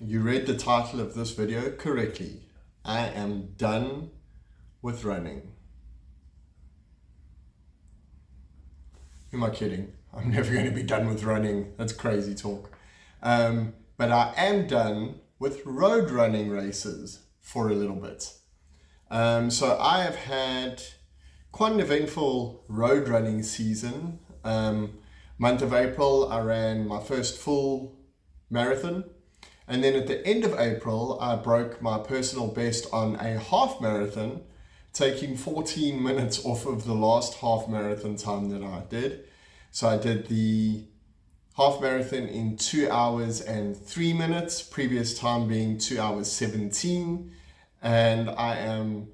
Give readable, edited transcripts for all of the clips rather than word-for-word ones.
you read the title of this video correctly. I am done with running. Who am I kidding? I'm never going to be done with running. That's crazy talk. But I am done with road running races for a little bit. So I have had quite an eventful road running season. Month of April, I ran my first full marathon. And then at the end of April, I broke my personal best on a half marathon, taking 14 minutes off of the last half marathon time that I did. So I did the half marathon in 2 hours and 3 minutes, previous time being 2 hours 17. And I am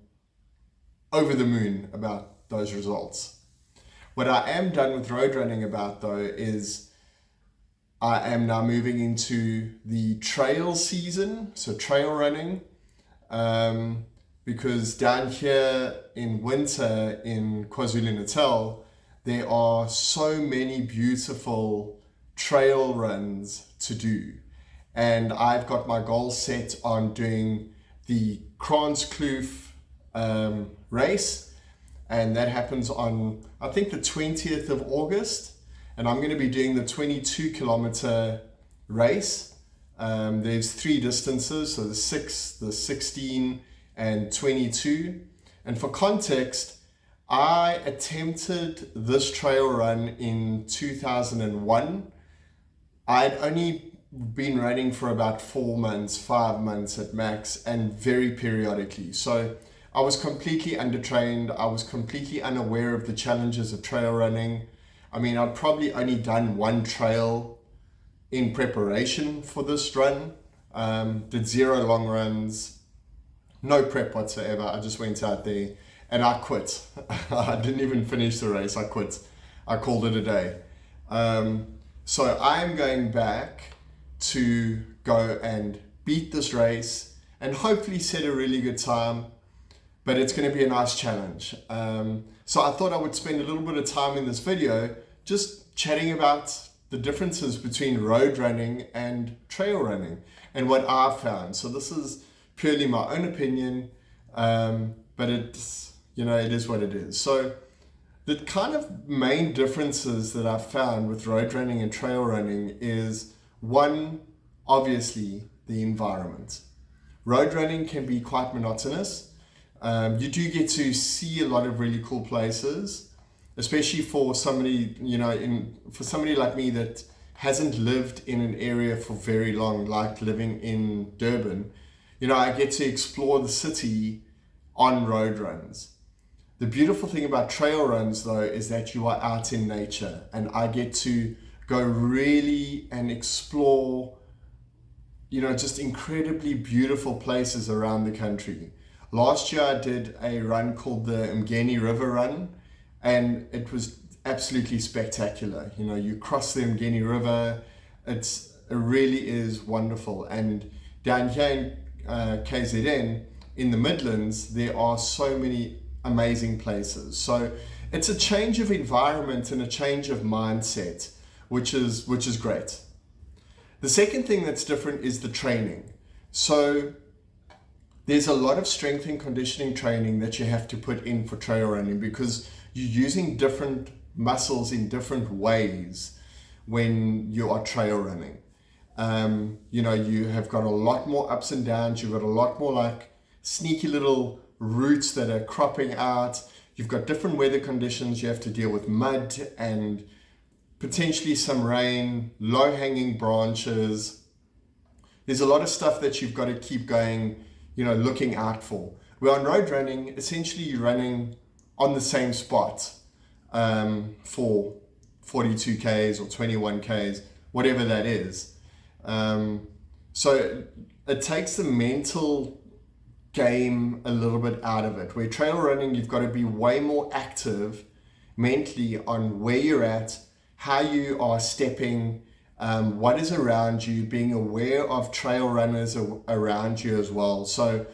over the moon about those results. What I am done with road running about though is I am now moving into the trail season, so trail running, because down here in winter in KwaZulu-Natal, there are so many beautiful trail runs to do. And I've got my goal set on doing the Kranskloof race, and that happens on, I think, the 20th of August. And I'm going to be doing the 22-kilometer race. There's 3 distances, so the 6, the 16, and 22. And for context, I attempted this trail run in 2001. I had only been running for about 4 months, 5 months at max, and very periodically. So I was completely undertrained. I was completely unaware of the challenges of trail running. I mean, I'd probably only done 1 trail in preparation for this run. Did 0 long runs, no prep whatsoever. I just went out there and I quit. I didn't even finish the race. I quit. I called it a day. So I'm going back to go and beat this race and hopefully set a really good time. But it's going to be a nice challenge. So I thought I would spend a little bit of time in this video just chatting about the differences between road running and trail running and what I've found. So this is purely my own opinion, but it's, it is what it is. So the kind of main differences that I've found with road running and trail running is, one, obviously the environment. Road running can be quite monotonous. You do get to see a lot of really cool places, especially for somebody, for somebody like me that hasn't lived in an area for very long, like living in Durban. I get to explore the city on road runs. The beautiful thing about trail runs though is that you are out in nature, and I get to go really and explore, just incredibly beautiful places around the country. Last year I did a run called the Mgeni River Run, and it was absolutely spectacular. You cross the Mgeni River, it really is wonderful. And down here in KZN, in the Midlands, there are so many amazing places. So it's a change of environment and a change of mindset, which is great. The second thing that's different is the training. So there's a lot of strength and conditioning training that you have to put in for trail running, because you're using different muscles in different ways when you are trail running. You have got a lot more ups and downs. You've got a lot more like sneaky little routes that are cropping out. You've got different weather conditions. You have to deal with mud and potentially some rain, low-hanging branches. There's a lot of stuff that you've got to keep going, looking out for. Where on road running, essentially you're running on the same spot for 42 Ks or 21 Ks, whatever that is. So it takes the mental game a little bit out of it. Where trail running, you've got to be way more active mentally on where you're at, how you are stepping, what is around you, being aware of trail runners around you as well. So,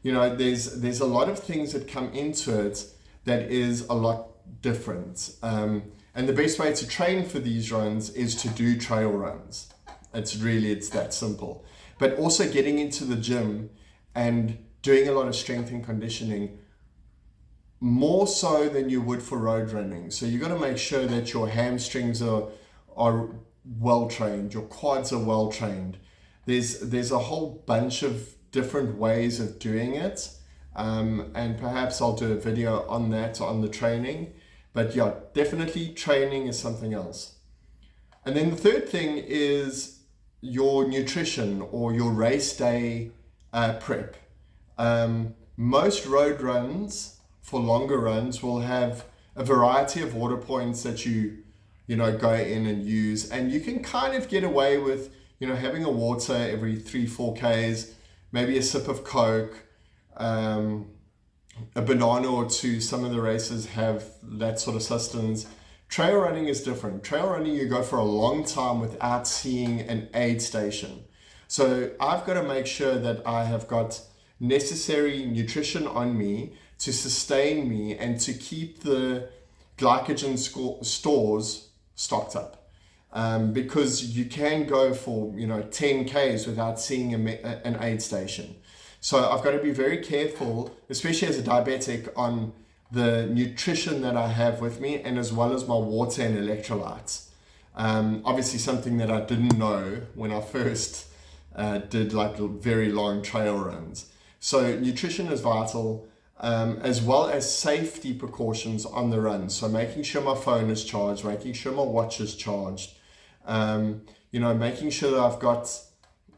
there's a lot of things that come into it that is a lot different. And the best way to train for these runs is to do trail runs. It's that simple. but also getting into the gym and doing a lot of strength and conditioning, more so than you would for road running. So you got to make sure that your hamstrings are well trained, your quads are well trained. There's a whole bunch of different ways of doing it, and perhaps I'll do a video on that, on the training. But yeah, definitely training is something else. And then the third thing is your nutrition or your race day prep. Most road runs, for longer runs, will have a variety of water points that you go in and use, and you can kind of get away with having a water every 3-4 Ks, maybe a sip of Coke, a banana or two. Some of the races have that sort of sustenance. Trail running is different. Trail running, you go for a long time without seeing an aid station. So I've got to make sure that I have got necessary nutrition on me to sustain me and to keep the glycogen stores stocked up. Because you can go for 10 Ks without seeing an aid station. So I've got to be very careful, especially as a diabetic, on the nutrition that I have with me, and as well as my water and electrolytes. Obviously something that I didn't know when I first did like very long trail runs. So nutrition is vital, as well as safety precautions on the run. So making sure my phone is charged, making sure my watch is charged, making sure that I've got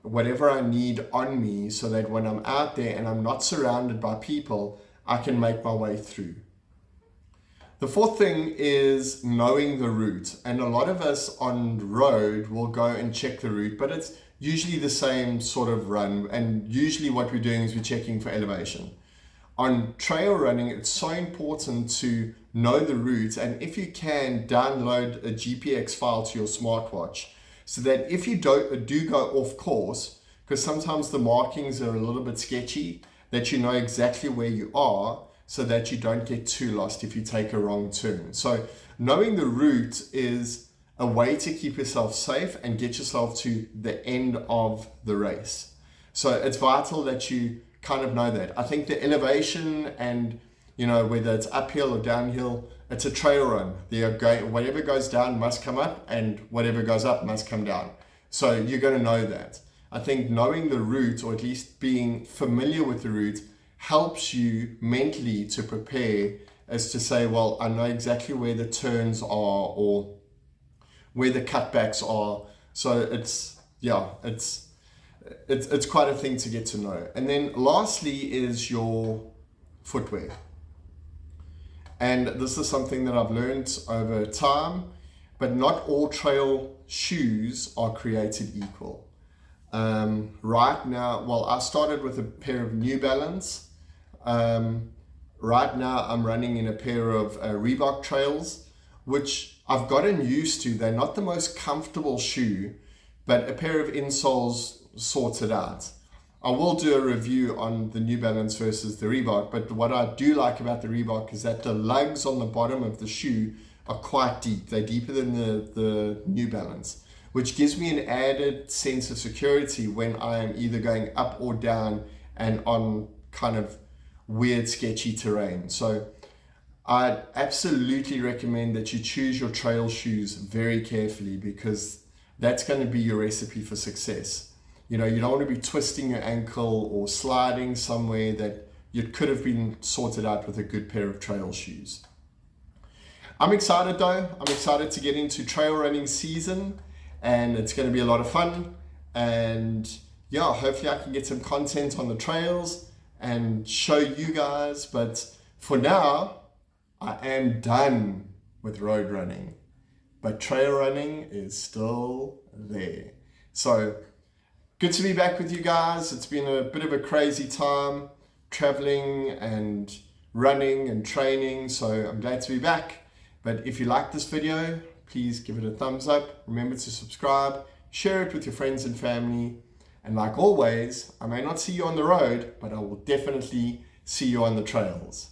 whatever I need on me so that when I'm out there and I'm not surrounded by people, I can make my way through. The fourth thing is knowing the route. And a lot of us on the road will go and check the route, but it's usually the same sort of run. And usually what we're doing is we're checking for elevation. On trail running, it's so important to know the route, and if you can, download a GPX file to your smartwatch so that if you do go off course, because sometimes the markings are a little bit sketchy, that you know exactly where you are so that you don't get too lost if you take a wrong turn. So knowing the route is a way to keep yourself safe and get yourself to the end of the race. So it's vital that you kind of know that. I think the elevation and whether it's uphill or downhill, it's a trail run. Whatever goes down must come up, and whatever goes up must come down. So you're going to know that. I think knowing the route, or at least being familiar with the route, helps you mentally to prepare, as to say, well, I know exactly where the turns are or where the cutbacks are. So it's quite a thing to get to know. And then lastly is your footwear. And this is something that I've learned over time, but not all trail shoes are created equal. Right now, I started with a pair of New Balance. Right now I'm running in a pair of Reebok Trails, which I've gotten used to. They're not the most comfortable shoe, but a pair of insoles sorts it out. I will do a review on the New Balance versus the Reebok, but what I do like about the Reebok is that the lugs on the bottom of the shoe are quite deep. They're deeper than the New Balance, which gives me an added sense of security when I am either going up or down and on kind of weird, sketchy terrain. So I absolutely recommend that you choose your trail shoes very carefully, because that's going to be your recipe for success. You don't want to be twisting your ankle or sliding somewhere that you could have been sorted out with a good pair of trail shoes. I'm excited though. I'm excited to get into trail running season, and it's going to be a lot of fun. And yeah, hopefully I can get some content on the trails and show you guys. But for now, I am done with road running, but trail running is still there. So good to be back with you guys. It's been a bit of a crazy time traveling and running and training, so I'm glad to be back. But if you like this video, please give it a thumbs up. Remember to subscribe, share it with your friends and family. And like always, I may not see you on the road, but I will definitely see you on the trails.